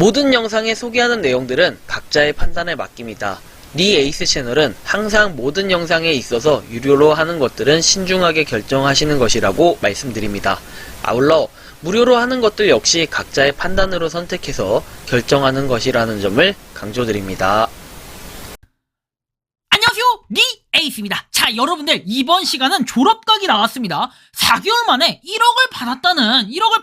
모든 영상에 소개하는 내용들은 각자의 판단에 맡깁니다. 니 에이스 채널은 항상 모든 영상에 있어서 유료로 하는 것들은 신중하게 결정하시는 것이라고 말씀드립니다. 아울러 무료로 하는 것들 역시 각자의 판단으로 선택해서 결정하는 것이라는 점을 강조드립니다. 안녕하세요, 니 에이스입니다. 자, 여러분들, 이번 시간은 졸업각이 나왔습니다. 4개월 만에 1억을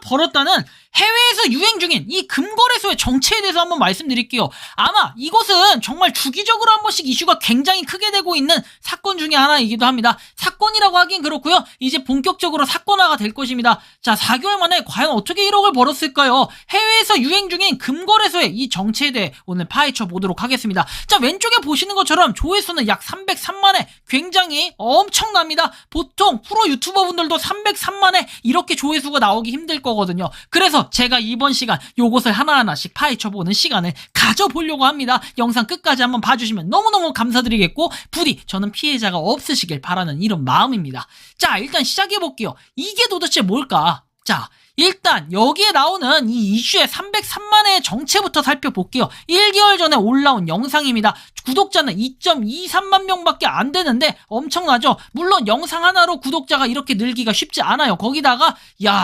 벌었다는 해외에서 유행 중인 이 금거래소의 정체에 대해서 한번 말씀드릴게요. 아마 이것은 정말 주기적으로 한 번씩 이슈가 굉장히 크게 되고 있는 사건 중에 하나이기도 합니다. 사건이라고 하긴 그렇고요. 이제 본격적으로 사건화가 될 것입니다. 자, 4개월 만에 과연 어떻게 1억을 벌었을까요? 해외에서 유행 중인 금거래소의 이 정체에 대해 오늘 파헤쳐 보도록 하겠습니다. 자, 왼쪽에 보시는 것처럼 조회수는 약 303만회, 굉장히 엄청납니다. 보통 프로 유튜버 분들도 303만회 이렇게 조회수가 나오기 힘들 거거든요. 그래서 제가 이번 시간 요것을 하나하나씩 파헤쳐보는 시간을 가져보려고 합니다. 영상 끝까지 한번 봐주시면 너무너무 감사드리겠고, 부디 저는 피해자가 없으시길 바라는 이런 마음입니다. 자, 일단 시작해볼게요. 이게 도대체 뭘까? 자, 일단 여기에 나오는 이 이슈의 303만회의 정체부터 살펴볼게요. 1개월 전에 올라온 영상입니다. 구독자는 2.23만 명밖에 안 되는데 엄청나죠? 물론 영상 하나로 구독자가 이렇게 늘기가 쉽지 않아요. 거기다가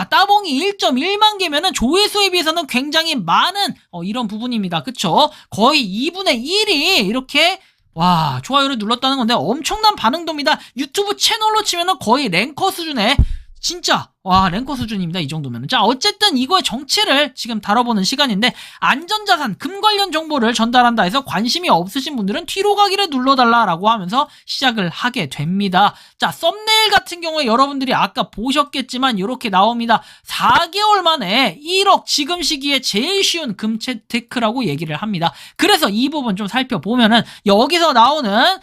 따봉이 1.1만 개면은 조회수에 비해서는 굉장히 많은 이런 부분입니다. 그쵸? 거의 2분의 1이 이렇게 좋아요를 눌렀다는 건데 엄청난 반응도입니다. 유튜브 채널로 치면은 거의 랭커 수준의 진짜 랭커 수준입니다. 이 정도면은. 자, 어쨌든 이거의 정체를 지금 다뤄보는 시간인데, 안전자산, 금 관련 정보를 전달한다 해서 관심이 없으신 분들은 뒤로 가기를 눌러달라라고 하면서 시작을 하게 됩니다. 자, 썸네일 같은 경우에 여러분들이 아까 보셨겠지만 이렇게 나옵니다. 4개월 만에 1억, 지금 시기에 제일 쉬운 금 채테크라고 얘기를 합니다. 그래서 이 부분 좀 살펴보면은 여기서 나오는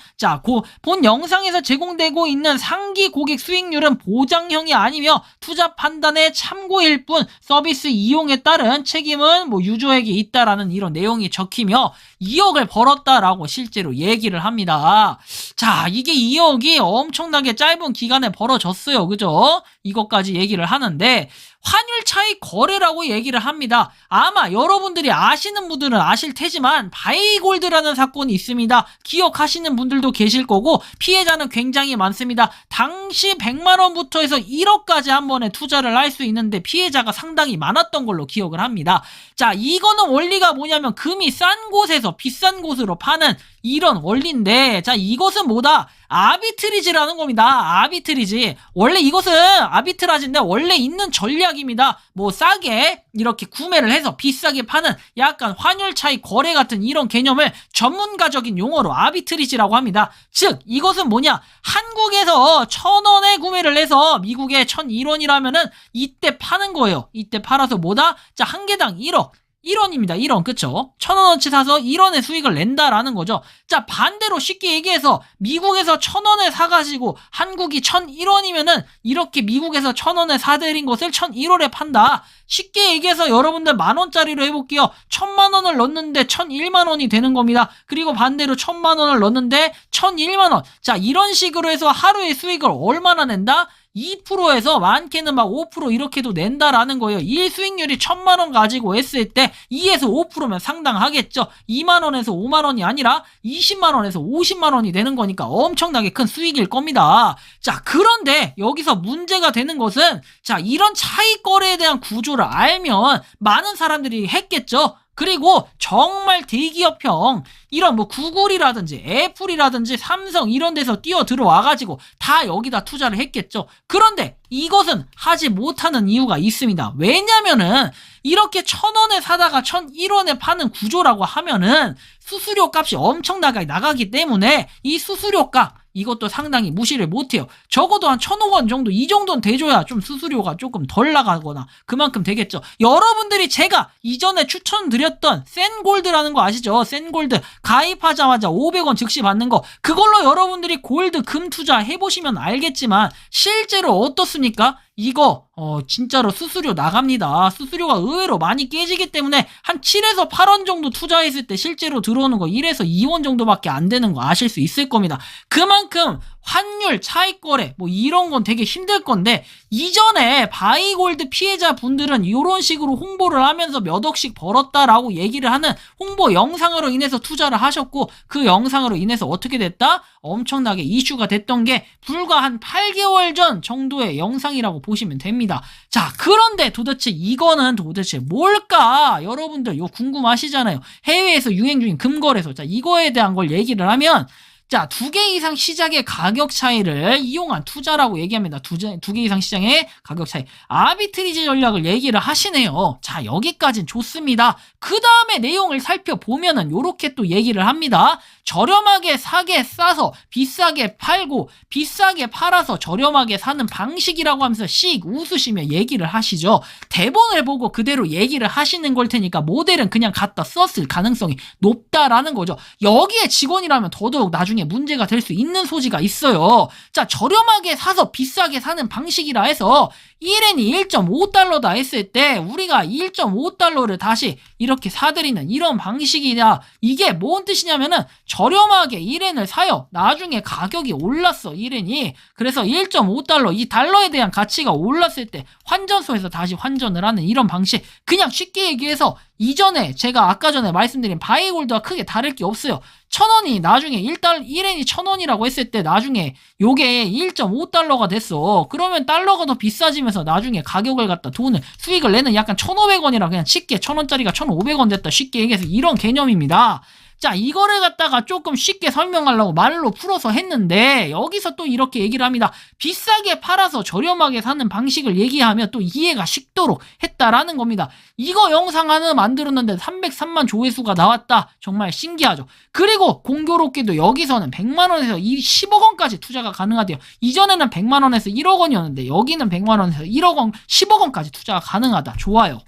본 영상에서 제공되고 있는 상기 고객 수익률은 보장형이 아니며 투자 판단의 참고일 뿐, 서비스 이용에 따른 책임은 유저에게 있다라는 이런 내용이 적히며 2억을 벌었다라고 실제로 얘기를 합니다. 자, 이게 2억이 엄청나게 짧은 기간에 벌어졌어요. 그죠? 이것까지 얘기를 하는데, 환율 차익 거래라고 얘기를 합니다. 아마 여러분들이 아시는 분들은 아실 테지만 바이골드라는 사건이 있습니다. 기억하시는 분들도 계실 거고 피해자는 굉장히 많습니다. 당시 100만원부터 해서 1억까지 한 번에 투자를 할 수 있는데 피해자가 상당히 많았던 걸로 기억을 합니다. 자, 이거는 원리가 뭐냐면 금이 싼 곳에서 비싼 곳으로 파는 이런 원리인데, 자, 이것은 뭐다? 아비트리지라는 겁니다. 아비트리지. 원래 이것은 아비트라지인데 원래 있는 전략입니다. 싸게 이렇게 구매를 해서 비싸게 파는 약간 환율 차익 거래 같은 이런 개념을 전문가적인 용어로 아비트리지라고 합니다. 즉, 이것은 뭐냐? 한국에서 1,000원에 구매를 해서 미국에 1,001원이라면은 이때 파는 거예요. 이때 팔아서 뭐다? 자, 한 개당 1억. 1원입니다. 1원. 그쵸? 1,000원어치 사서 1원의 수익을 낸다라는 거죠. 자, 반대로 쉽게 얘기해서 미국에서 1,000원에 사가지고 한국이 1,001원이면은 이렇게 미국에서 1,000원에 사들인 것을 1,001원에 판다. 쉽게 얘기해서 여러분들 만원짜리로 해볼게요. 1,000만원을 넣는데 1,001만원이 되는 겁니다. 그리고 반대로 1,000만원을 넣는데 1,001만원. 자, 이런 식으로 해서 하루의 수익을 얼마나 낸다? 2%에서 많게는 5% 이렇게도 낸다라는 거예요. 일 수익률이 1,000만원 가지고 했을 때 2에서 5%면 상당하겠죠. 2만원에서 5만원이 아니라 20만원에서 50만원이 되는 거니까 엄청나게 큰 수익일 겁니다. 자, 그런데 여기서 문제가 되는 것은, 자, 이런 차익 거래에 대한 구조를 알면 많은 사람들이 했겠죠. 그리고 정말 대기업형 이런 구글이라든지 애플이라든지 삼성 이런 데서 뛰어 들어와가지고 다 여기다 투자를 했겠죠. 그런데 이것은 하지 못하는 이유가 있습니다. 왜냐면은 이렇게 1,000원에 사다가 1,001원에 파는 구조라고 하면은 수수료 값이 엄청나게 나가기 때문에 이 수수료 값 이것도 상당히 무시를 못해요. 적어도 한 1,000억 원 정도, 이 정도는 돼줘야 좀 수수료가 조금 덜 나가거나 그만큼 되겠죠. 여러분들이 제가 이전에 추천드렸던 센골드라는 거 아시죠? 센골드 가입하자마자 500원 즉시 받는 거, 그걸로 여러분들이 골드 금 투자 해보시면 알겠지만 실제로 어떻습니까? 이거 진짜로 수수료 나갑니다. 수수료가 의외로 많이 깨지기 때문에 한 7에서 8원 정도 투자했을 때 실제로 들어오는 거 1에서 2원 정도밖에 안 되는 거 아실 수 있을 겁니다. 그만큼 환율 차익 거래 뭐 이런 건 되게 힘들 건데, 이전에 바이골드 피해자 분들은 이런 식으로 홍보를 하면서 몇 억씩 벌었다라고 얘기를 하는 홍보 영상으로 인해서 투자를 하셨고, 그 영상으로 인해서 어떻게 됐다? 엄청나게 이슈가 됐던 게 불과 한 8개월 전 정도의 영상이라고 보시면 됩니다. 자, 그런데 도대체 이거는 도대체 뭘까? 여러분들 이거 궁금하시잖아요. 해외에서 유행 중인 금거래소. 자, 이거에 대한 걸 얘기를 하면, 자, 2개 이상 시장의 가격 차이를 이용한 투자라고 얘기합니다. 2개 이상 시장의 가격 차이. 아비트리지 전략을 얘기를 하시네요. 자, 여기까진 좋습니다. 그 다음에 내용을 살펴보면은 요렇게 또 얘기를 합니다. 저렴하게 사게 싸서 비싸게 팔고, 비싸게 팔아서 저렴하게 사는 방식이라고 하면서 씩 웃으시며 얘기를 하시죠. 대본을 보고 그대로 얘기를 하시는 걸 테니까 모델은 그냥 갖다 썼을 가능성이 높다라는 거죠. 여기에 직원이라면 더더욱 나중에 문제가 될 수 있는 소지가 있어요. 자, 저렴하게 사서 비싸게 사는 방식이라 해서 1엔이 1.5달러다 했을 때 우리가 1.5달러를 다시 이렇게 사들이는 이런 방식이냐, 이게 뭔 뜻이냐면은 저렴하게 1엔을 사요. 나중에 가격이 올랐어, 1엔이. 그래서 1.5달러, 이 달러에 대한 가치가 올랐을 때 환전소에서 다시 환전을 하는 이런 방식. 그냥 쉽게 얘기해서 이전에 제가 아까 전에 말씀드린 바이골드와 크게 다를 게 없어요. 1,000원이 나중에 1엔이 1,000원이라고 했을 때 나중에 요게 1.5달러가 됐어. 그러면 달러가 더 비싸지면서 나중에 가격을 갖다 수익을 내는, 약간 1,500원이라 그냥 쉽게 1,000원짜리가 1,500원 됐다, 쉽게 얘기해서 이런 개념입니다. 자, 이거를 갖다가 조금 쉽게 설명하려고 말로 풀어서 했는데, 여기서 또 이렇게 얘기를 합니다. 비싸게 팔아서 저렴하게 사는 방식을 얘기하면 또 이해가 쉽도록 했다라는 겁니다. 이거 영상 하나 만들었는데 303만 조회수가 나왔다. 정말 신기하죠. 그리고 공교롭게도 여기서는 100만원에서 10억원까지 투자가 가능하대요. 이전에는 100만원에서 1억원이었는데 여기는 100만원에서 1억원, 10억원까지 투자가 가능하다. 좋아요.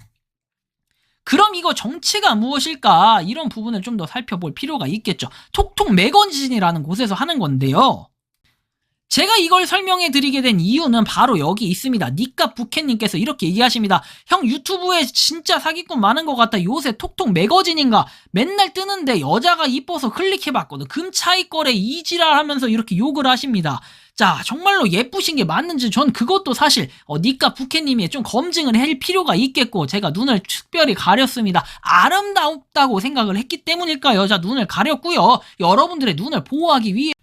그럼 이거 정체가 무엇일까? 이런 부분을 좀 더 살펴볼 필요가 있겠죠. 톡톡 매거진이라는 곳에서 하는 건데요. 제가 이걸 설명해 드리게 된 이유는 바로 여기 있습니다. 니까 부캐님께서 이렇게 얘기하십니다. 형, 유튜브에 진짜 사기꾼 많은 것 같다. 요새 톡톡 매거진인가 맨날 뜨는데 여자가 이뻐서 클릭해봤거든. 금 차익 거래 이지랄 하면서 이렇게 욕을 하십니다. 자, 정말로 예쁘신 게 맞는지 전 그것도 사실 니까 부캐님이 좀 검증을 할 필요가 있겠고, 제가 눈을 특별히 가렸습니다. 아름답다고 생각을 했기 때문일까요? 자, 눈을 가렸고요. 여러분들의 눈을 보호하기 위해.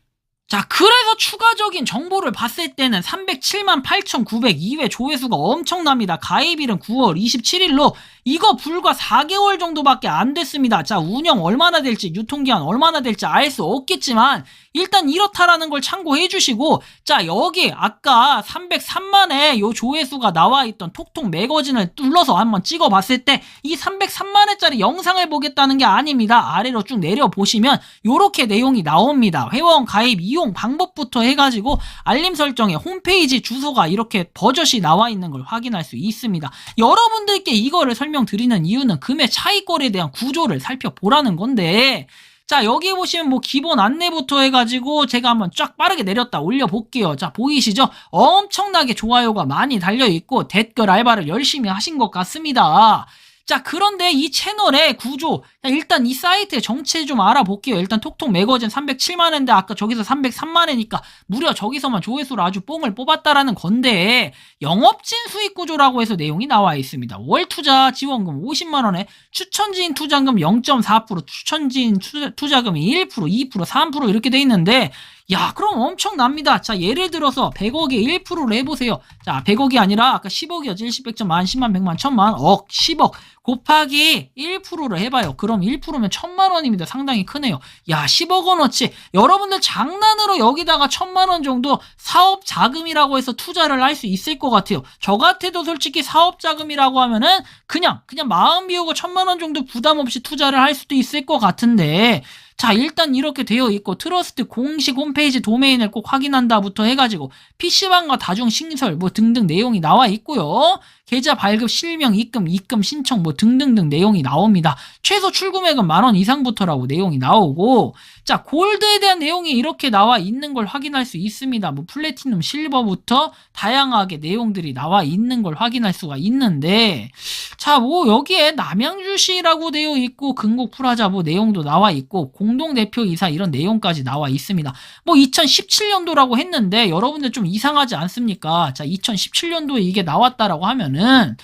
자, 그래서 추가적인 정보를 봤을 때는 307만 8,902회 조회수가 엄청납니다. 가입일은 9월 27일로 이거 불과 4개월 정도밖에 안 됐습니다. 자, 운영 얼마나 될지, 유통기한 얼마나 될지 알 수 없겠지만 일단 이렇다라는 걸 참고해 주시고, 자, 여기 아까 303만회 요 조회수가 나와있던 톡톡 매거진을 눌러서 한번 찍어봤을 때 이 303만회짜리 영상을 보겠다는 게 아닙니다. 아래로 쭉 내려보시면 요렇게 내용이 나옵니다. 회원 가입 이용 방법부터 해가지고 알림 설정에 홈페이지 주소가 이렇게 버젓이 나와있는 걸 확인할 수 있습니다. 여러분들께 이거를 설명드리는 이유는 금의 차익거래에 대한 구조를 살펴보라는 건데, 자, 여기 보시면 뭐 기본 안내부터 해가지고 제가 한번 쫙 빠르게 내렸다 올려볼게요. 자, 보이시죠? 엄청나게 좋아요가 많이 달려있고 댓글 알바를 열심히 하신 것 같습니다. 자, 그런데 이 채널의 구조, 일단 이 사이트의 정체 좀 알아볼게요. 일단 톡톡 매거진 307만회인데 아까 저기서 303만회니까 무려 저기서만 조회수를 아주 뽕을 뽑았다라는 건데, 영업진 수익 구조라고 해서 내용이 나와 있습니다. 월 투자 지원금 50만원에 추천지인 투자금 0.4%, 추천지인 투자금이 1%, 2%, 3% 이렇게 돼 있는데, 야, 그럼 엄청납니다. 자, 예를 들어서 100억에 1%를 해보세요. 자, 100억이 아니라 아까 10억이었지. 1, 10, 100점, 만, 10만, 100만, 1000만, 억, 10억 곱하기 1%를 해봐요. 그럼 1%면 1000만원입니다. 상당히 크네요. 야, 10억원어치. 여러분들 장난으로 여기다가 1000만원 정도 사업 자금이라고 해서 투자를 할 수 있을 것 같아요. 저 같아도 솔직히 사업 자금이라고 하면은 그냥 마음 비우고 1000만원 정도 부담 없이 투자를 할 수도 있을 것 같은데, 자, 일단 이렇게 되어 있고 트러스트 공식 홈페이지 도메인을 꼭 확인한다부터 해가지고 PC방과 다중 신설 뭐 등등 내용이 나와 있고요. 계좌 발급, 실명, 입금 신청 뭐 등등등 내용이 나옵니다. 최소 출금액은 10,000원 이상부터라고 내용이 나오고, 자, 골드에 대한 내용이 이렇게 나와 있는 걸 확인할 수 있습니다. 뭐 플래티넘, 실버부터 다양하게 내용들이 나와 있는 걸 확인할 수가 있는데, 자, 뭐 여기에 남양주시라고 되어 있고 근곡 프라자 뭐 내용도 나와 있고 공동대표이사 이런 내용까지 나와 있습니다. 뭐 2017년도라고 했는데 여러분들 좀 이상하지 않습니까? 자, 2017년도에 이게 나왔다라고 하면은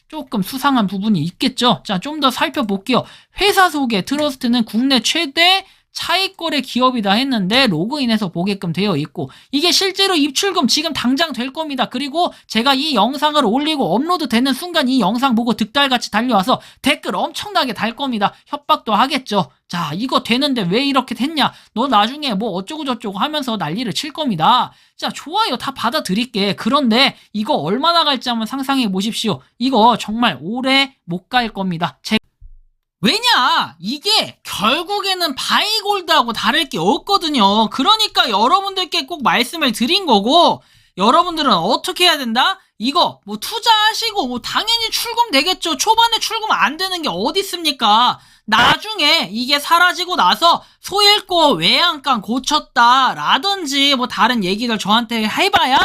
조금 수상한 부분이 있겠죠. 자, 좀 더 살펴볼게요. 회사 소개, 트러스트는 국내 최대 차익거래 기업이다 했는데 로그인해서 보게끔 되어 있고, 이게 실제로 입출금 지금 당장 될 겁니다. 그리고 제가 이 영상을 올리고 업로드 되는 순간 이 영상 보고 득달같이 달려와서 댓글 엄청나게 달 겁니다. 협박도 하겠죠. 자, 이거 되는데 왜 이렇게 됐냐, 너 나중에 뭐 어쩌고저쩌고 하면서 난리를 칠 겁니다. 자, 좋아요, 다 받아드릴게. 그런데 이거 얼마나 갈지 한번 상상해 보십시오. 이거 정말 오래 못 갈 겁니다. 왜냐? 이게 결국에는 바이골드하고 다를 게 없거든요. 그러니까 여러분들께 꼭 말씀을 드린 거고, 여러분들은 어떻게 해야 된다? 이거 뭐 투자하시고 뭐 당연히 출금 되겠죠. 초반에 출금 안 되는 게 어디 있습니까? 나중에 이게 사라지고 나서 소일거 외양간 고쳤다 라든지 뭐 다른 얘기들 저한테 해봐야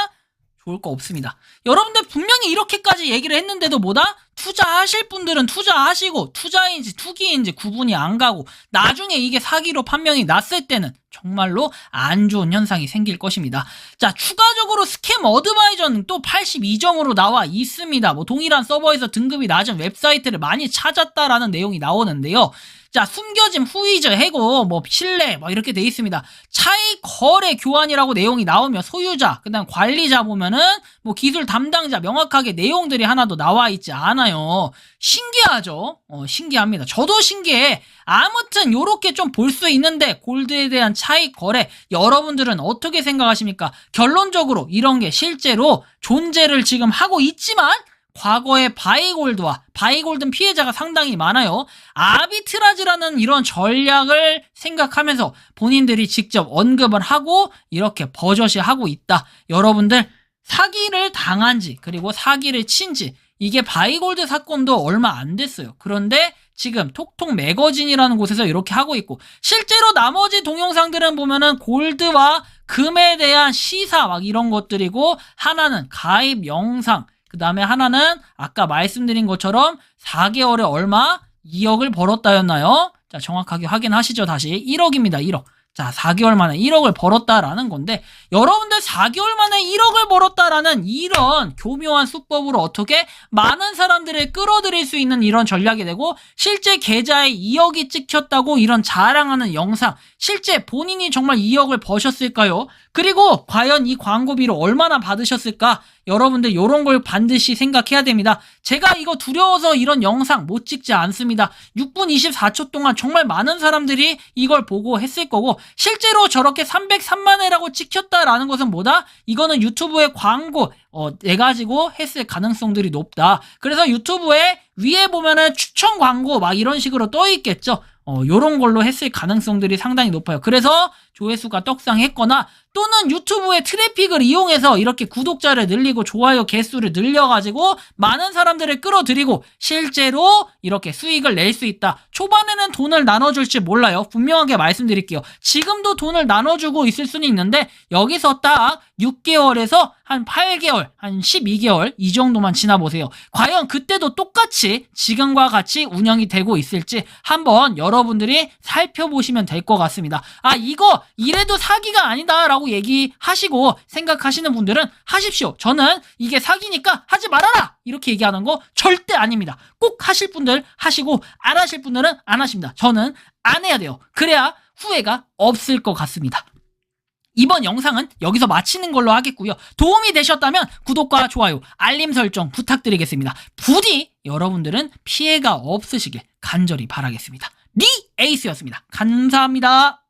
좋을 거 없습니다. 여러분들 분명히 이렇게까지 얘기를 했는데도 뭐다? 투자하실 분들은 투자하시고 투자인지 투기인지 구분이 안 가고 나중에 이게 사기로 판명이 났을 때는 정말로 안 좋은 현상이 생길 것입니다. 자, 추가적으로 스캠 어드바이저는 또 82점으로 나와 있습니다. 뭐 동일한 서버에서 등급이 낮은 웹사이트를 많이 찾았다라는 내용이 나오는데요. 자, 숨겨진 후이저 해고 뭐 신뢰 뭐 이렇게 돼 있습니다. 차익 거래 교환이라고 내용이 나오면 소유자, 그다음 관리자 보면은 뭐 기술 담당자 명확하게 내용들이 하나도 나와 있지 않아요. 신기하죠? 신기합니다. 저도 신기해. 아무튼 요렇게 좀 볼 수 있는데 골드에 대한 차익 거래 여러분들은 어떻게 생각하십니까? 결론적으로 이런 게 실제로 존재를 지금 하고 있지만 과거에 바이골드와 바이골든 피해자가 상당히 많아요. 아비트라지라는 이런 전략을 생각하면서 본인들이 직접 언급을 하고 이렇게 버젓이 하고 있다. 여러분들 사기를 당한지 그리고 사기를 친지 이게 바이골드 사건도 얼마 안 됐어요. 그런데 지금 톡톡 매거진이라는 곳에서 이렇게 하고 있고, 실제로 나머지 동영상들은 보면은 골드와 금에 대한 시사 막 이런 것들이고, 하나는 가입 영상, 그 다음에 하나는 아까 말씀드린 것처럼 4개월에 얼마? 2억을 벌었다였나요? 자, 정확하게 확인하시죠. 다시 1억입니다. 1억. 자, 4개월 만에 1억을 벌었다라는 건데, 여러분들 4개월 만에 1억을 벌었다라는 이런 교묘한 수법으로 어떻게 많은 사람들을 끌어들일 수 있는 이런 전략이 되고, 실제 계좌에 2억이 찍혔다고 이런 자랑하는 영상, 실제 본인이 정말 2억을 버셨을까요? 그리고 과연 이 광고비로 얼마나 받으셨을까? 여러분들 요런 걸 반드시 생각해야 됩니다. 제가 이거 두려워서 이런 영상 못 찍지 않습니다. 6분 24초 동안 정말 많은 사람들이 이걸 보고 했을 거고, 실제로 저렇게 303만 회라고 찍혔다라는 것은 뭐다? 이거는 유튜브에 광고 내가지고 했을 가능성들이 높다. 그래서 유튜브에 위에 보면은 추천 광고 막 이런 식으로 떠 있겠죠. 요런 걸로 했을 가능성들이 상당히 높아요. 그래서 조회수가 떡상했거나 또는 유튜브의 트래픽을 이용해서 이렇게 구독자를 늘리고 좋아요 개수를 늘려가지고 많은 사람들을 끌어들이고 실제로 이렇게 수익을 낼 수 있다. 초반에는 돈을 나눠줄지 몰라요. 분명하게 말씀드릴게요. 지금도 돈을 나눠주고 있을 수는 있는데 여기서 딱 6개월에서 한 8개월, 한 12개월 이 정도만 지나보세요. 과연 그때도 똑같이 지금과 같이 운영이 되고 있을지 한번 여러분들이 살펴보시면 될 것 같습니다. 아, 이거 이래도 사기가 아니다 라고 얘기하시고 생각하시는 분들은 하십시오. 저는 이게 사기니까 하지 말아라 이렇게 얘기하는 거 절대 아닙니다. 꼭 하실 분들 하시고 안 하실 분들은 안 하십니다. 저는 안 해야 돼요. 그래야 후회가 없을 것 같습니다. 이번 영상은 여기서 마치는 걸로 하겠고요. 도움이 되셨다면 구독과 좋아요, 알림 설정 부탁드리겠습니다. 부디 여러분들은 피해가 없으시길 간절히 바라겠습니다. 니 에이스였습니다. 감사합니다.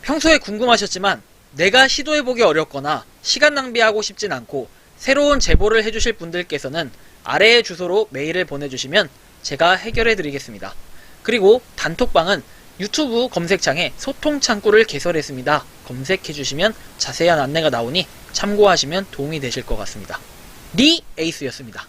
평소에 궁금하셨지만 내가 시도해보기 어렵거나 시간 낭비하고 싶진 않고 새로운 제보를 해주실 분들께서는 아래의 주소로 메일을 보내주시면 제가 해결해드리겠습니다. 그리고 단톡방은 유튜브 검색창에 소통 창구를 개설했습니다. 검색해주시면 자세한 안내가 나오니 참고하시면 도움이 되실 것 같습니다. 리 에이스였습니다.